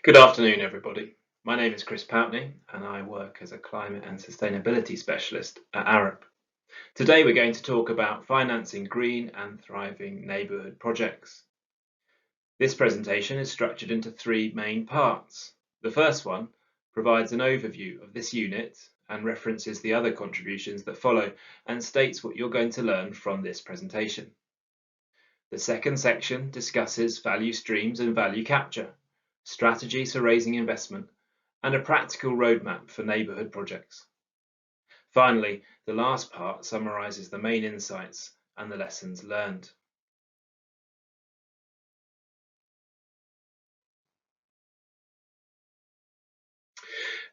Good afternoon, everybody. My name is Chris Poutney, and I work as a climate and sustainability specialist at Arup. Today, we're going to talk about financing green and thriving neighbourhood projects. This presentation is structured into three main parts. The first one provides an overview of this unit and references the other contributions that follow and states what you're going to learn from this presentation. The second section discusses value streams and value capture, strategies for raising investment, and a practical roadmap for neighbourhood projects. Finally, the last part summarises the main insights and the lessons learned.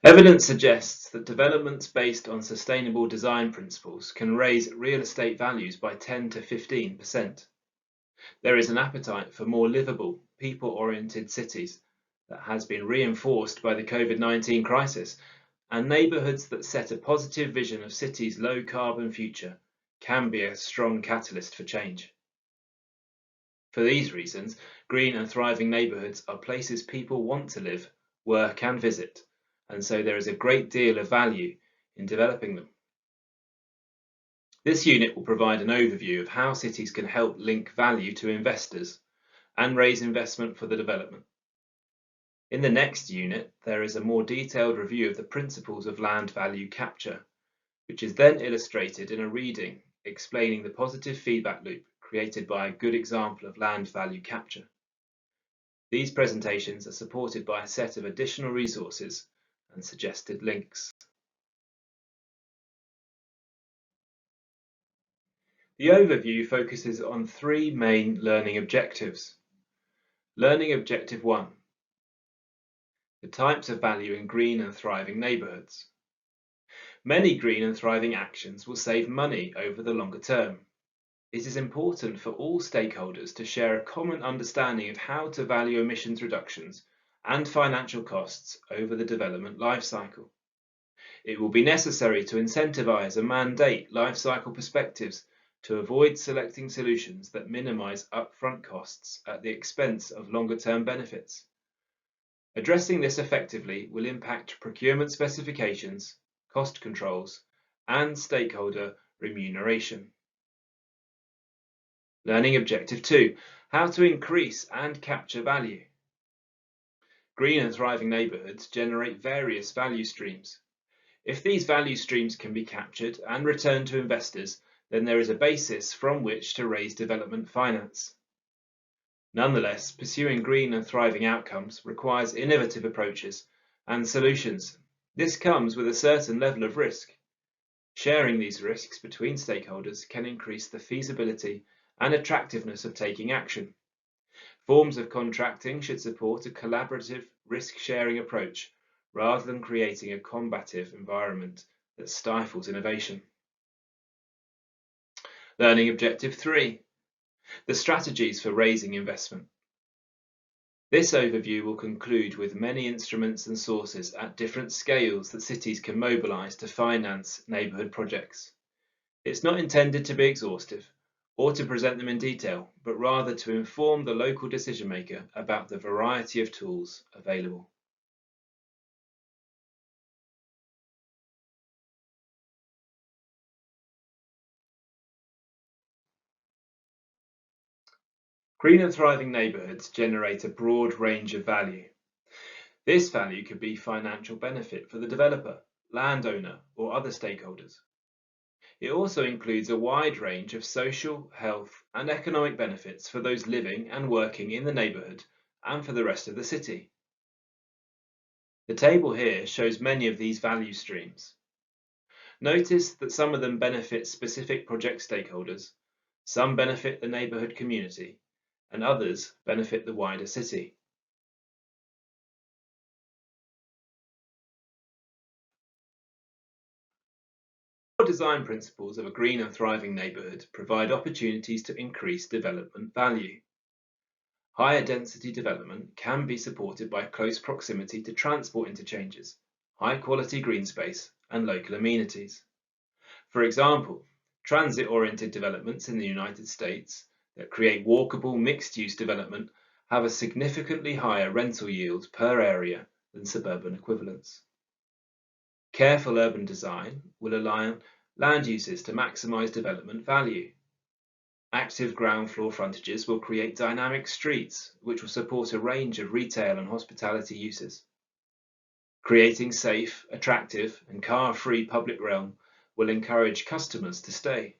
Evidence suggests that developments based on sustainable design principles can raise real estate values by 10 to 15%. There is an appetite for more livable, people-oriented cities that has been reinforced by the COVID-19 crisis, and neighbourhoods that set a positive vision of cities' low-carbon future can be a strong catalyst for change. For these reasons, green and thriving neighbourhoods are places people want to live, work and visit, and so there is a great deal of value in developing them. This unit will provide an overview of how cities can help link value to investors and raise investment for the development. In the next unit, there is a more detailed review of the principles of land value capture, which is then illustrated in a reading explaining the positive feedback loop created by a good example of land value capture. These presentations are supported by a set of additional resources and suggested links. The overview focuses on three main learning objectives. Learning Objective 1. The types of value in green and thriving neighbourhoods. Many green and thriving actions will save money over the longer term. It is important for all stakeholders to share a common understanding of how to value emissions reductions and financial costs over the development life cycle. It will be necessary to incentivise and mandate life cycle perspectives to avoid selecting solutions that minimise upfront costs at the expense of longer-term benefits. Addressing this effectively will impact procurement specifications, cost controls, and stakeholder remuneration. Learning Objective 2. How to increase and capture value. Green and thriving neighbourhoods generate various value streams. If these value streams can be captured and returned to investors, then there is a basis from which to raise development finance. Nonetheless, pursuing green and thriving outcomes requires innovative approaches and solutions. This comes with a certain level of risk. Sharing these risks between stakeholders can increase the feasibility and attractiveness of taking action. Forms of contracting should support a collaborative, risk-sharing approach rather than creating a combative environment that stifles innovation. Learning Objective 3. The strategies for raising investment. This overview will conclude with many instruments and sources at different scales that cities can mobilise to finance neighbourhood projects. It's not intended to be exhaustive or to present them in detail, but rather to inform the local decision maker about the variety of tools available. Green and thriving neighbourhoods generate a broad range of value. This value could be financial benefit for the developer, landowner, or other stakeholders. It also includes a wide range of social, health, and economic benefits for those living and working in the neighbourhood and for the rest of the city. The table here shows many of these value streams. Notice that some of them benefit specific project stakeholders, some benefit the neighbourhood community, and others benefit the wider city. The design principles of a green and thriving neighbourhood provide opportunities to increase development value. Higher density development can be supported by close proximity to transport interchanges, high quality green space, and local amenities. For example, transit-oriented developments in the United States that create walkable mixed-use development have a significantly higher rental yield per area than suburban equivalents. Careful urban design will align land uses to maximize development value. Active ground floor frontages will create dynamic streets, which will support a range of retail and hospitality uses. Creating safe, attractive, and car-free public realm will encourage customers to stay.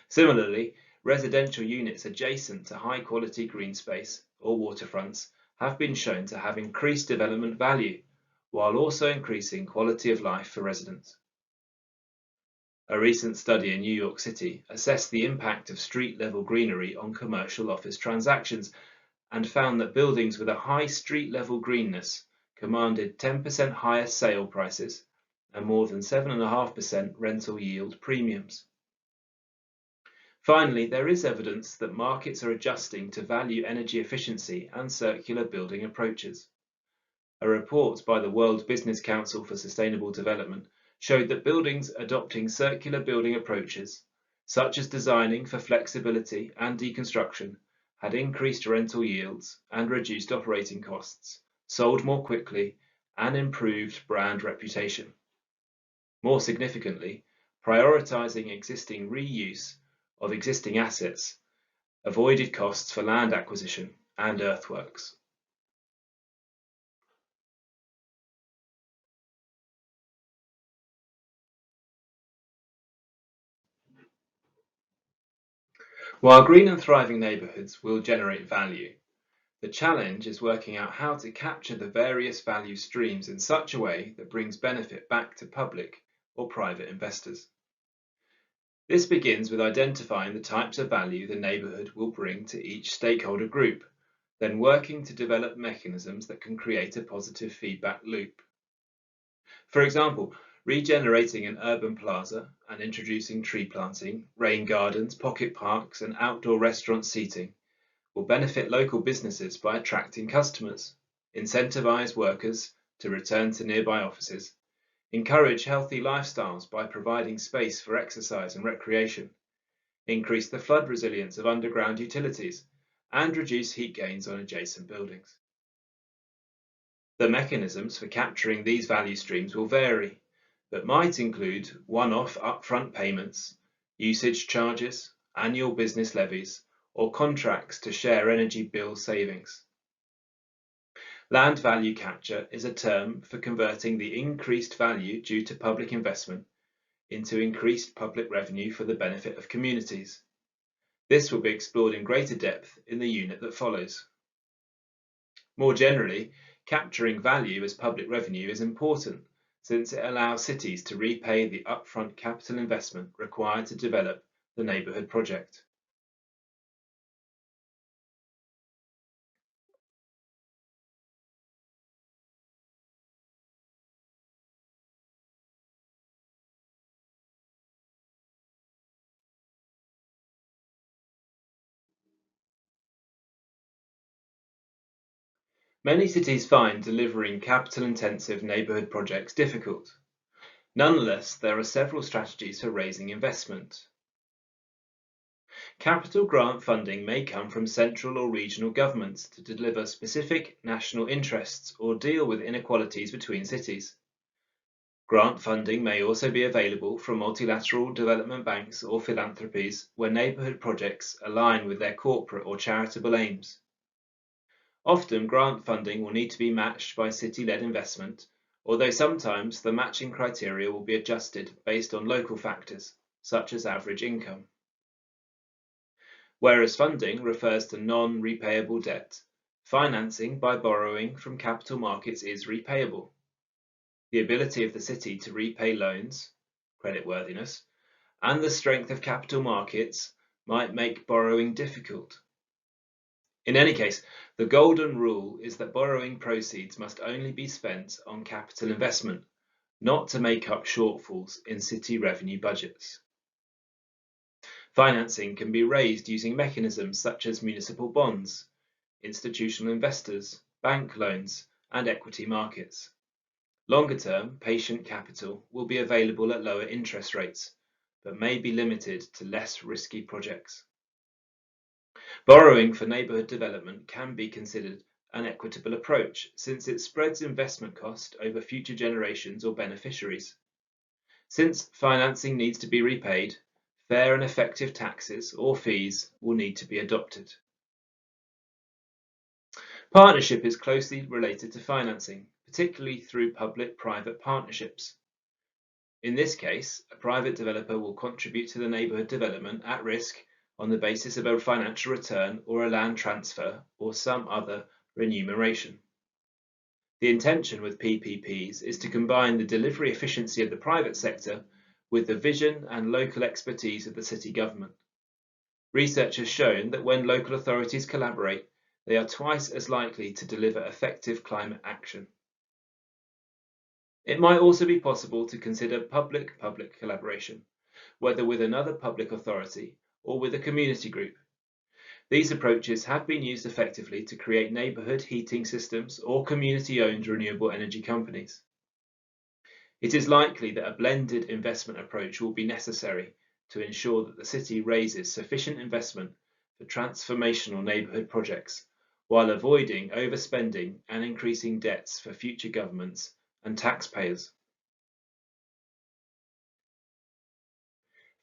Similarly, residential units adjacent to high-quality green space or waterfronts have been shown to have increased development value, while also increasing quality of life for residents. A recent study in New York City assessed the impact of street-level greenery on commercial office transactions and found that buildings with a high street-level greenness commanded 10% higher sale prices and more than 7.5% rental yield premiums. Finally, there is evidence that markets are adjusting to value energy efficiency and circular building approaches. A report by the World Business Council for Sustainable Development showed that buildings adopting circular building approaches, such as designing for flexibility and deconstruction, had increased rental yields and reduced operating costs, sold more quickly, and improved brand reputation. More significantly, prioritizing existing reuse of existing assets avoided costs for land acquisition and earthworks. While green and thriving neighbourhoods will generate value, the challenge is working out how to capture the various value streams in such a way that brings benefit back to public or private investors. This begins with identifying the types of value the neighbourhood will bring to each stakeholder group, then working to develop mechanisms that can create a positive feedback loop. For example, regenerating an urban plaza and introducing tree planting, rain gardens, pocket parks, and outdoor restaurant seating will benefit local businesses by attracting customers, incentivize workers to return to nearby offices, encourage healthy lifestyles by providing space for exercise and recreation, increase the flood resilience of underground utilities, and reduce heat gains on adjacent buildings. The mechanisms for capturing these value streams will vary, but might include one-off upfront payments, usage charges, annual business levies, or contracts to share energy bill savings. Land value capture is a term for converting the increased value due to public investment into increased public revenue for the benefit of communities. This will be explored in greater depth in the unit that follows. More generally, capturing value as public revenue is important since it allows cities to repay the upfront capital investment required to develop the neighbourhood project. Many cities find delivering capital-intensive neighbourhood projects difficult. Nonetheless, there are several strategies for raising investment. Capital grant funding may come from central or regional governments to deliver specific national interests or deal with inequalities between cities. Grant funding may also be available from multilateral development banks or philanthropies where neighbourhood projects align with their corporate or charitable aims. Often, grant funding will need to be matched by city-led investment, although sometimes the matching criteria will be adjusted based on local factors, such as average income. Whereas funding refers to non-repayable debt, financing by borrowing from capital markets is repayable. The ability of the city to repay loans, creditworthiness, and the strength of capital markets might make borrowing difficult. In any case, the golden rule is that borrowing proceeds must only be spent on capital investment, not to make up shortfalls in city revenue budgets. Financing can be raised using mechanisms such as municipal bonds, institutional investors, bank loans, and equity markets. Longer-term, patient capital will be available at lower interest rates, but may be limited to less risky projects. Borrowing for neighbourhood development can be considered an equitable approach since it spreads investment cost over future generations or beneficiaries. Since financing needs to be repaid, fair and effective taxes or fees will need to be adopted. Partnership is closely related to financing, particularly through public-private partnerships. In this case, a private developer will contribute to the neighbourhood development at risk on the basis of a financial return or a land transfer or some other remuneration. The intention with PPPs is to combine the delivery efficiency of the private sector with the vision and local expertise of the city government. Research has shown that when local authorities collaborate, they are twice as likely to deliver effective climate action. It might also be possible to consider public-public collaboration, whether with another public authority or with a community group. These approaches have been used effectively to create neighbourhood heating systems or community-owned renewable energy companies. It is likely that a blended investment approach will be necessary to ensure that the city raises sufficient investment for transformational neighbourhood projects, while avoiding overspending and increasing debts for future governments and taxpayers.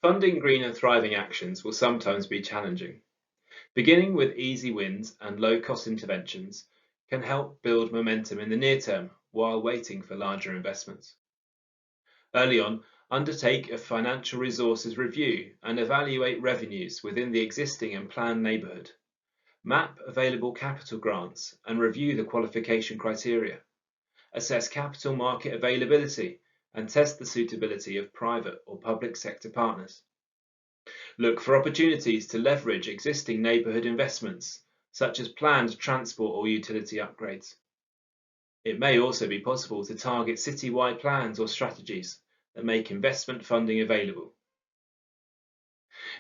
Funding green and thriving actions will sometimes be challenging. Beginning with easy wins and low-cost interventions can help build momentum in the near term while waiting for larger investments. Early on, undertake a financial resources review and evaluate revenues within the existing and planned neighbourhood. Map available capital grants and review the qualification criteria. Assess capital market availability and test the suitability of private or public sector partners. Look for opportunities to leverage existing neighbourhood investments, such as planned transport or utility upgrades. It may also be possible to target citywide plans or strategies that make investment funding available.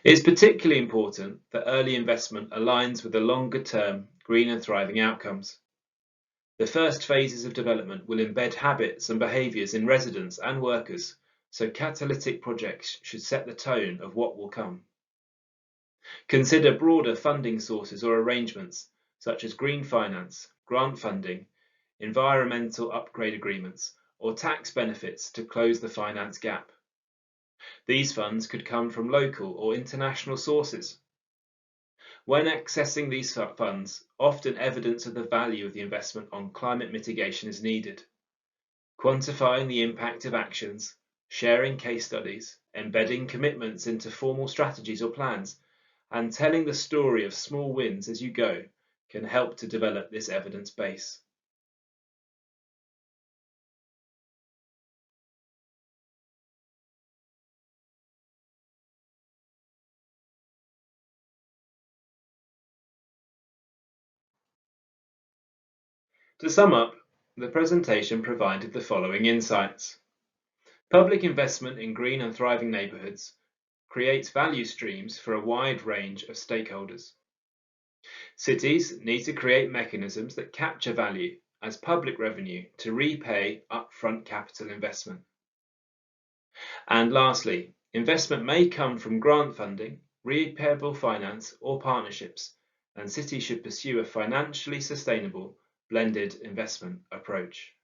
It is particularly important that early investment aligns with the longer-term green and thriving outcomes. The first phases of development will embed habits and behaviours in residents and workers, so catalytic projects should set the tone of what will come. Consider broader funding sources or arrangements, such as green finance, grant funding, environmental upgrade agreements, or tax benefits to close the finance gap. These funds could come from local or international sources. When accessing these funds, often evidence of the value of the investment on climate mitigation is needed. Quantifying the impact of actions, sharing case studies, embedding commitments into formal strategies or plans, and telling the story of small wins as you go can help to develop this evidence base. To sum up, the presentation provided the following insights. Public investment in green and thriving neighbourhoods creates value streams for a wide range of stakeholders. Cities need to create mechanisms that capture value as public revenue to repay upfront capital investment. And lastly, investment may come from grant funding, repayable finance, or partnerships, and cities should pursue a financially sustainable blended investment approach.